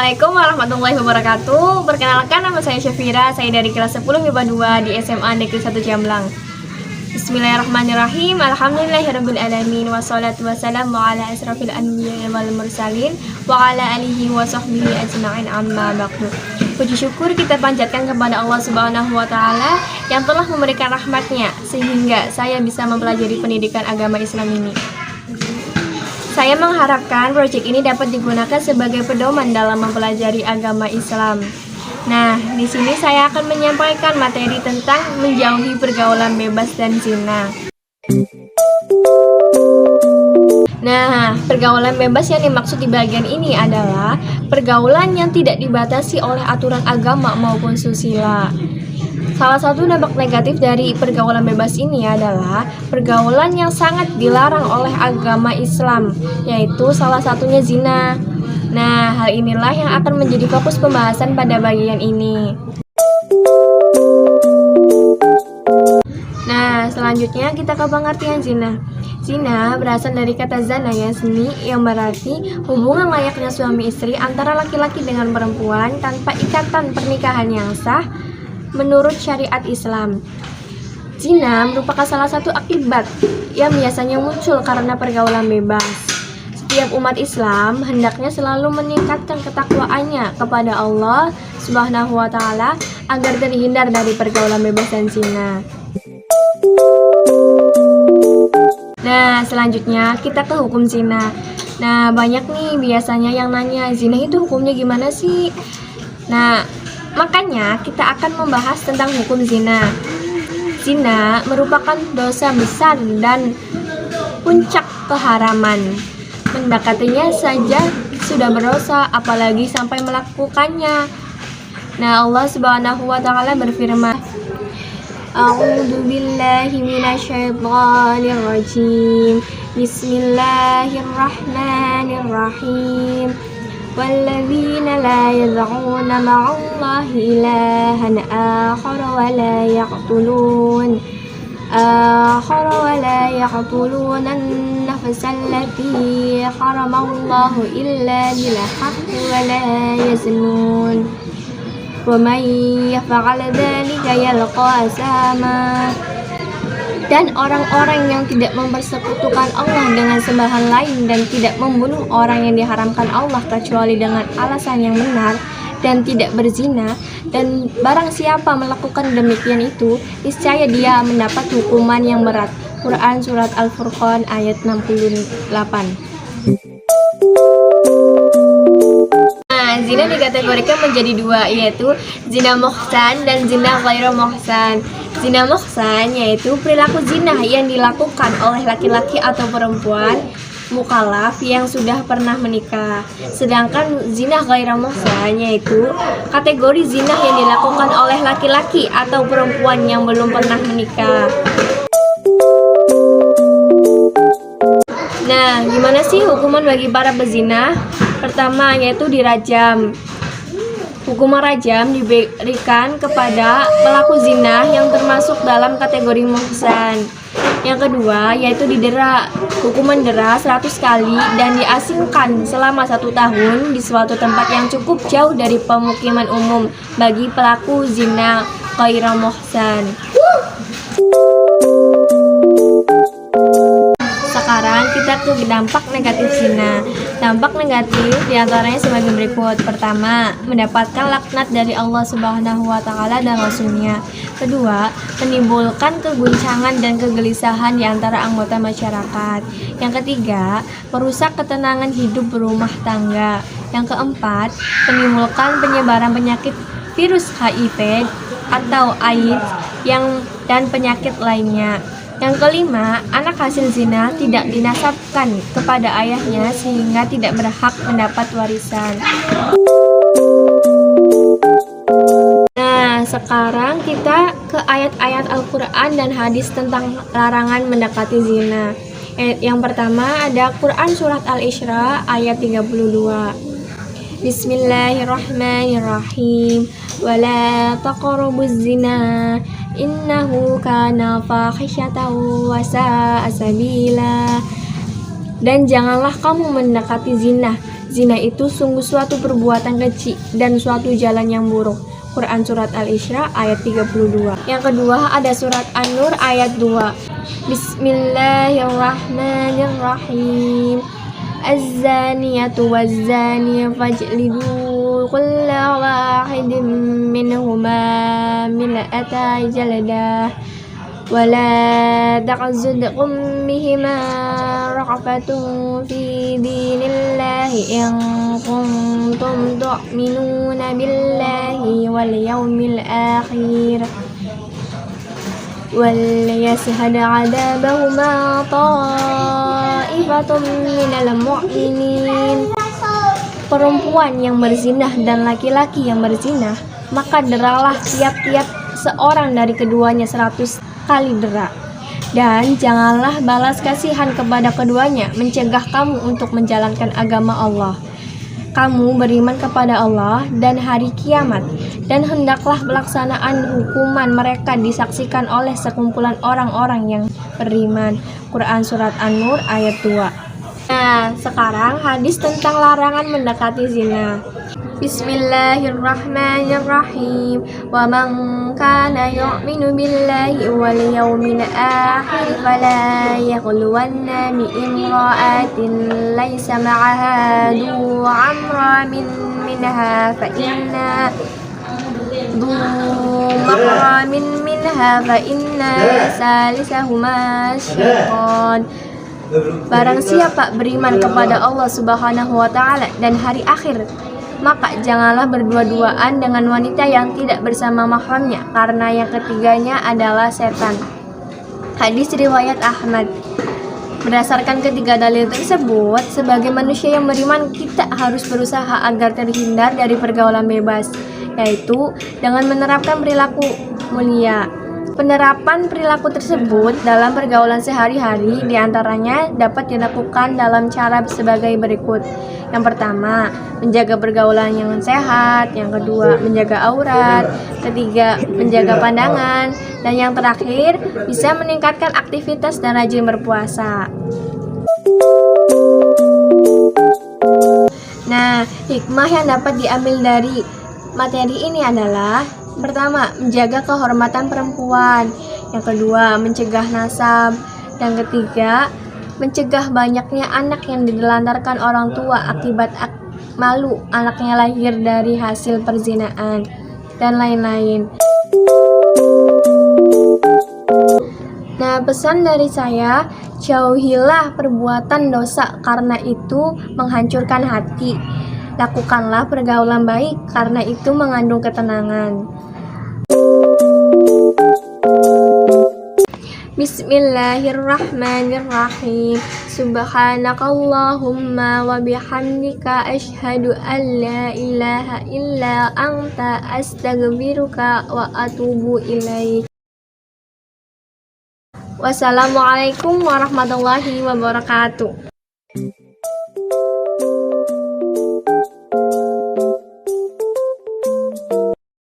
Assalamualaikum warahmatullahi wabarakatuh. Perkenalkan, nama saya Syafira. Saya dari kelas 10 MIPA 2 di SMA Negeri 1 Jamlang. Bismillahirrahmanirrahim. Alhamdulillahirabbil alamin, wassalatu wassalamu ala asrofil anbiya'i wal mursalin wa ala alihi wa sahbihi ajma'in, amma ba'du. Puji syukur kita panjatkan kepada Allah Subhanahu wa taala yang telah memberikan rahmatnya sehingga saya bisa mempelajari pendidikan agama Islam ini. Saya mengharapkan proyek ini dapat digunakan sebagai pedoman dalam mempelajari agama Islam. Nah, di sini saya akan menyampaikan materi tentang menjauhi pergaulan bebas dan zina. Nah, pergaulan bebas yang dimaksud di bagian ini adalah pergaulan yang tidak dibatasi oleh aturan agama maupun susila. Salah satu dampak negatif dari pergaulan bebas ini adalah pergaulan yang sangat dilarang oleh agama Islam, yaitu salah satunya zina. Nah, hal inilah yang akan menjadi fokus pembahasan pada bagian ini. Nah, selanjutnya kita ke pengertian zina. Zina berasal dari kata zana yazni yang berarti hubungan layaknya suami istri antara laki-laki dengan perempuan tanpa ikatan pernikahan yang sah menurut syariat Islam. Zina merupakan salah satu akibat yang biasanya muncul karena pergaulan bebas. Setiap umat Islam hendaknya selalu meningkatkan ketakwaannya kepada Allah Subhanahu wa taala agar terhindar dari pergaulan bebas dan zina. Nah, selanjutnya kita ke hukum zina. Nah, banyak nih biasanya yang nanya, zina itu hukumnya gimana sih? Nah, makanya kita akan membahas tentang hukum zina. Zina merupakan dosa besar dan puncak keharaman. Mendekatinya saja sudah berdosa, apalagi sampai melakukannya. Nah, Allah Subhanahu wa taala berfirman, A'udzu billahi minasyaitonir rajim. Bismillahirrahmanirrahim. والذين لا يدعون مع الله إلها آخر ولا يقتلون النفس التي حرم الله إلا بالحق ولا يزنون ومن يفعل ذلك يلقى أثاما. Dan orang-orang yang tidak mempersekutukan Allah dengan sembahan lain dan tidak membunuh orang yang diharamkan Allah kecuali dengan alasan yang benar dan tidak berzina, dan barang siapa melakukan demikian itu, niscaya dia mendapat hukuman yang berat. Quran Surat Al-Furqan ayat 68. Zina dikategorikan menjadi dua, yaitu zina muhsan dan zina ghairu muhsan. Zina muhsan yaitu perilaku zina yang dilakukan oleh laki-laki atau perempuan mukallaf yang sudah pernah menikah. Sedangkan zina ghairu muhsan yaitu kategori zina yang dilakukan oleh laki-laki atau perempuan yang belum pernah menikah. Nah, gimana sih hukuman bagi para pezina? Pertama, yaitu dirajam. Hukuman rajam diberikan kepada pelaku zina yang termasuk dalam kategori muhsan. Yang kedua, yaitu didera. Hukuman dera 100 kali dan diasingkan selama 1 tahun di suatu tempat yang cukup jauh dari pemukiman umum bagi pelaku zina ghairu muhsan. Sekarang kita ke dampak negatif zina. Dampak negatif diantaranya sebagai berikut. Pertama, mendapatkan laknat dari Allah Subhanahu wa taala dan Rasul-Nya. Kedua, menimbulkan keguncangan dan kegelisahan di antara anggota masyarakat. Yang ketiga, merusak ketenangan hidup berumah tangga. Yang keempat, menimbulkan penyebaran penyakit virus HIV atau AIDS dan penyakit lainnya. Yang kelima, anak hasil zina tidak dinasabkan kepada ayahnya sehingga tidak berhak mendapat warisan. Nah, sekarang kita ke ayat-ayat Al-Quran dan hadis tentang larangan mendekati zina. Yang pertama ada Quran Surat Al-Isra ayat 32. Bismillahirrahmanirrahim. Wala taqrabuz zina innahu kana fahisyatan wa sa'a sabila. Dan janganlah kamu mendekati zina, Zina itu sungguh suatu perbuatan keji dan suatu jalan yang buruk. Quran Surat Al-Isra ayat 32. Yang kedua ada Surat An-Nur ayat 2. Bismillahirrahmanirrahim. Az-zaniyatu waz-zani fajlidu kulla wahidin minhuma mi'ata jaldah wala ta'zudkum bihima raqafatun fi dinillahi in kuntum tu'minuna billahi wal yawmil akhir wal yashhad 'adabahuma ta'ifatun minal mu'minin. Perempuan yang berzinah dan laki-laki yang berzinah, maka deralah tiap-tiap seorang dari keduanya 100 kali dera. Dan janganlah balas kasihan kepada keduanya, mencegah kamu untuk menjalankan agama Allah. Kamu beriman kepada Allah dan hari kiamat, dan hendaklah pelaksanaan hukuman mereka disaksikan oleh sekumpulan orang-orang yang beriman. Quran Surat An-Nur ayat 2. Nah, sekarang hadis tentang larangan mendekati zina. Bismillahirrahmanirrahim. Wa man kana yu'minu billahi wal yawmil akhir fala yakhluwanna bi imra'atin laysa ma'aha du amra minha fa inna du mahramin minha fa inna salisahuma syaitan. Barang siapa beriman kepada Allah Subhanahu wa Ta'ala dan hari akhir, maka janganlah berdua-duaan dengan wanita yang tidak bersama mahramnya, karena yang ketiganya adalah setan. Hadis riwayat Ahmad. Berdasarkan ketiga dalil tersebut, sebagai manusia yang beriman, kita harus berusaha agar terhindar dari pergaulan bebas, yaitu dengan menerapkan perilaku mulia. Penerapan perilaku tersebut dalam pergaulan sehari-hari diantaranya dapat dilakukan dalam cara sebagai berikut. Yang pertama, menjaga pergaulan yang sehat. Yang kedua, menjaga aurat. Ketiga, menjaga pandangan. Dan yang terakhir, bisa meningkatkan aktivitas dan rajin berpuasa. Nah, hikmah yang dapat diambil dari materi ini adalah: pertama, menjaga kehormatan perempuan. Yang kedua, mencegah nasab. Dan ketiga, mencegah banyaknya anak yang didelantarkan orang tua akibat malu anaknya lahir dari hasil perzinaan, dan lain-lain. Nah, pesan dari saya, jauhilah perbuatan dosa karena itu menghancurkan hati. Lakukanlah pergaulan baik karena itu mengandung ketenangan. Bismillahirrahmanirrahim. Subhanakallahumma wa bihamdika asyhadu an la ilaha illa anta astaghfiruka wa atubu ilaik. Wassalamualaikum warahmatullahi wabarakatuh.